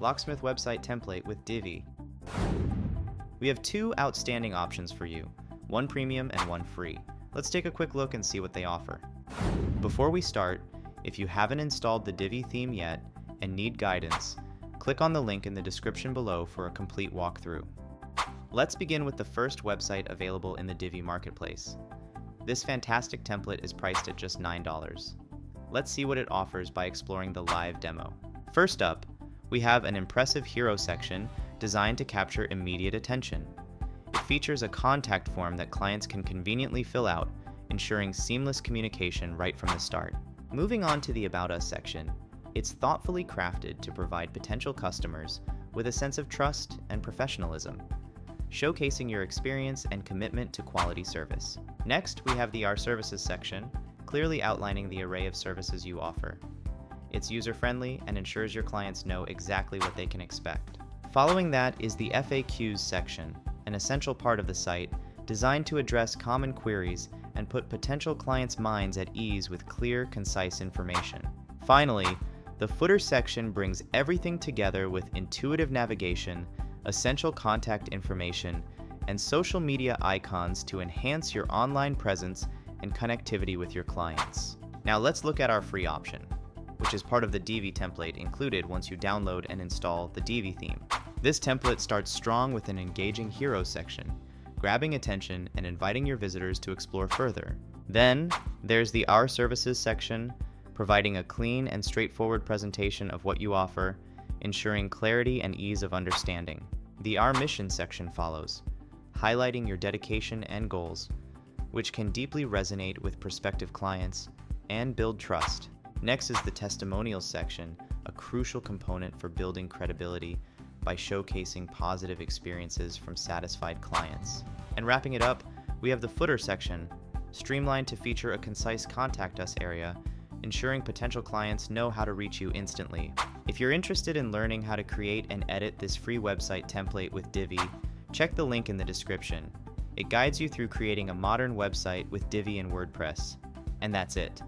Locksmith website template with Divi. We have two outstanding options for you, one premium and one free. Let's take a quick look and see what they offer. Before we start, if you haven't installed the Divi theme yet and need guidance, click on the link in the description below for a complete walkthrough. Let's begin with the first website available in the Divi marketplace. This fantastic template is priced at just $9. Let's see what it offers by exploring the live demo. First up, we have an impressive hero section designed to capture immediate attention. It features a contact form that clients can conveniently fill out, ensuring seamless communication right from the start. Moving on to the About Us section, it's thoughtfully crafted to provide potential customers with a sense of trust and professionalism, showcasing your experience and commitment to quality service. Next, we have the Our Services section, clearly outlining the array of services you offer. It's user-friendly and ensures your clients know exactly what they can expect. Following that is the FAQs section, an essential part of the site designed to address common queries and put potential clients' minds at ease with clear, concise information. Finally, the footer section brings everything together with intuitive navigation, essential contact information, and social media icons to enhance your online presence and connectivity with your clients. Now let's look at our free option, which is part of the Divi template included once you download and install the Divi theme. This template starts strong with an engaging hero section, grabbing attention and inviting your visitors to explore further. Then, there's the Our Services section, providing a clean and straightforward presentation of what you offer, ensuring clarity and ease of understanding. The Our Mission section follows, highlighting your dedication and goals, which can deeply resonate with prospective clients and build trust. Next is the Testimonials section, a crucial component for building credibility by showcasing positive experiences from satisfied clients. And wrapping it up, we have the Footer section, streamlined to feature a concise Contact Us area, ensuring potential clients know how to reach you instantly. If you're interested in learning how to create and edit this free website template with Divi, check the link in the description. It guides you through creating a modern website with Divi and WordPress. And that's it.